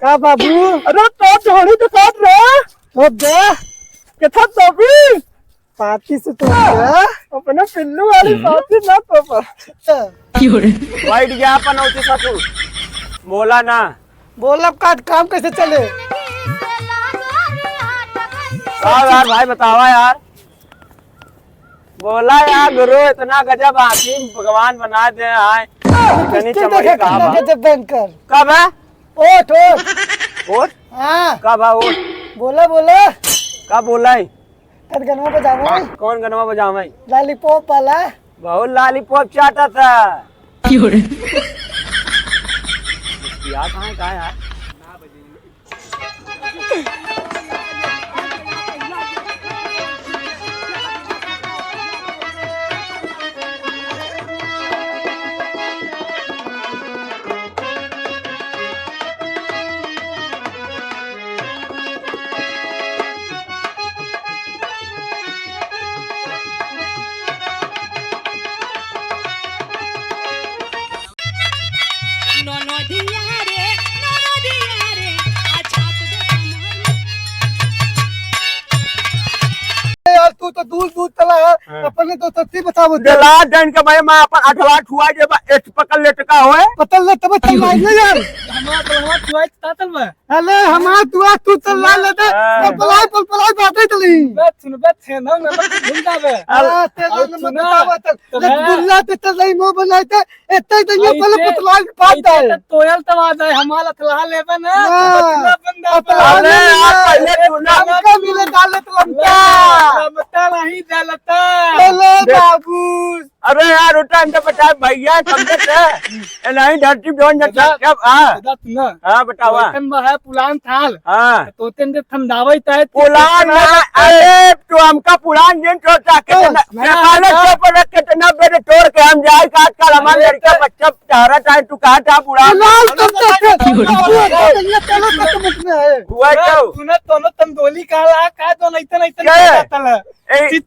का बाबू? अरे तो छोड़ी तो काट रहा तो दे कितना तो भी पार्टी से तो दे अपने पिल्लू वाली पार्टी ना तो पर वाइट गया अपन होती सकू बोला ना। बोल अब काट काम कैसे चले? यार भाई बतावा यार। बोला यार गुरु इतना गजब हाकिम भगवान बना दे आए इतनी चमड़ी कहाँ जब बैंकर कब है ओठ ओठ वोट हाँ कब है वोट बोला बोला कब बोला है कर गनवा बजावा कौन गनवा बजावा है लॉलीपॉप वाला बहुत लॉलीपॉप चाहता था यार कहाँ है यार यार तू तो दूर दूर चला है अपने तो सच्ची बताओ जला डन के भाई मैं अपन अठलाट हुआ जे एक पकड़ लेटका होए पतल ले तब चल रहा है यार हमारा तो हमारा चुआई तातल में अरे हमारा दुआ तू चल रहा लेते पलाई बातें चली बैठ थे ना घूमता बे तेरे ने बतावा चल दुल्ला ते चल नहीं नो बनाते इतने तो ये पहले पतलाई बात है तोयल तवाद है हमारा तलहा लेबे ना बंदा अरे यार पहले तू ना का मिले डाले तो लमका बता नहीं डालता अरे बाबू अरे यार उठा अंदर बता भैया समझे थे नहीं धरती जोन जटा कब हां दादा तू ना हां बतावा तन में है पुलान थाल हां तो तेन दे थमदावई तय पुलान अरे तू हमका पुलान दिन तो ताके काले के पर रख के ना बेरे तोड़ के हम जाए काट का हमारे लड़का बच्चा चारा टाइम तू कहा था पुलान लाल तब ये चलो तो मुख में है हुआ तो तू ना दोनों तंदोली काला का तो नहीं जातल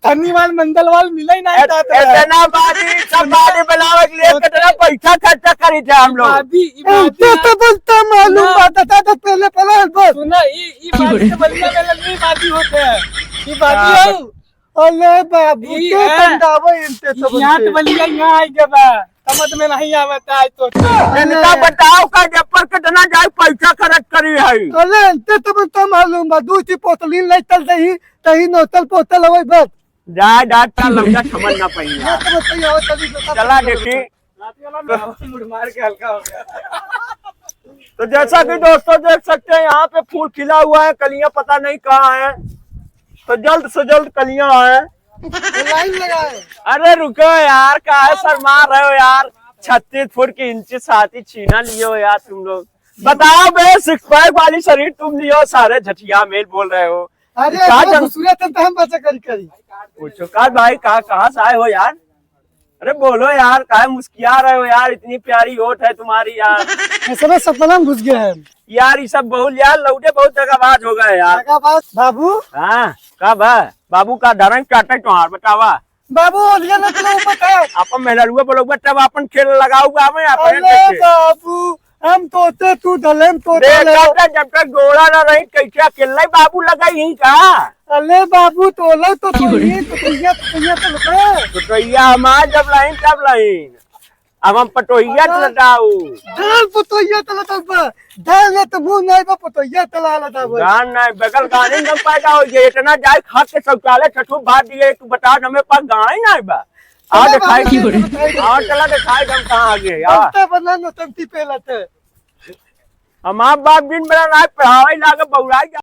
थन्नी वाल मंडल वाल मिले नहीं जातल इतना बाजी सब बाजी बनावे के लिए कितना पैसा खर्चा करी थे हम लोग तो बोलता मालूम बात था तो पहले बस सुना ई बाजी से बलिया में लगनी बाजी होते हैं ई बाजी है अरे बाबू ई के है। तंदावा इनते सब यहाँ तो बलिया यहाँ आई के बा समझ में नहीं आवता है तो इनका बताओ का जब पर कितना जाए पैसा खर्च करी है अरे इनते तो मालूम बा दूसरी पोतली ले चल दही तही नोतल पोतल होई बस जाए डाट का लंबा समझ ना पाई ना तो बताइए और तभी चला देखी मार के हल्का हो गया तो जैसा कि दोस्तों देख सकते हैं यहाँ पे फूल खिला हुआ है कलियां पता नहीं कहाँ है तो जल्द से जल्द कलियां आए लाइन लगाए अरे रुको यार काहे शर्मा रहे हो यार 36 फुट की इंची साथी छीना लियो यार तुम लोग बताओ बे सिक्स पैक वाली शरीर तुम लियो सारे झटिया मेल बोल रहे हो अरे क्या तो दूसरे तो हम बचा करी पूछो का भाई कहाँ से आए हो यार अरे बोलो यार काहे मुस्किया रहे हो यार इतनी प्यारी होठ है तुम्हारी यार ऐसा सपना में घुस गए हैं यार ये सब बहुल यार लौटे बहुत जगहबाज हो गए यार बाबू हाँ कब है बाबू का धरन काटे तुम्हार बतावा बाबू ओलिया ना चलो ऊपर का अपन मेहरुआ बोलोगे तब अपन खेल लगाऊंगा मैं अरे बाबू हम तोते तू दलेम तो जब तक गोड़ा ना रही कैसे अकेला ही बाबू लगा यही कहा अरे बाबू तोला तो ये तो लगा पटोहिया हमार जब लाइन तब लाइन अब हम पटोहिया लगाऊ दाल पतोया तला तब दाल ने तो मुंह नहीं बा पतोया तला लगा गान नहीं बगल गाने में पैदा हो गया इतना जाए खाद के शौचालय छठू भाग दिए तू बता हमें पास गाना ही नहीं बा और दिखाई और चला दिखाई हम कहाँ आ गए यार तो बना नो तंती पे लते हमार बाप दिन बना ना पढ़ाई लागे बउराई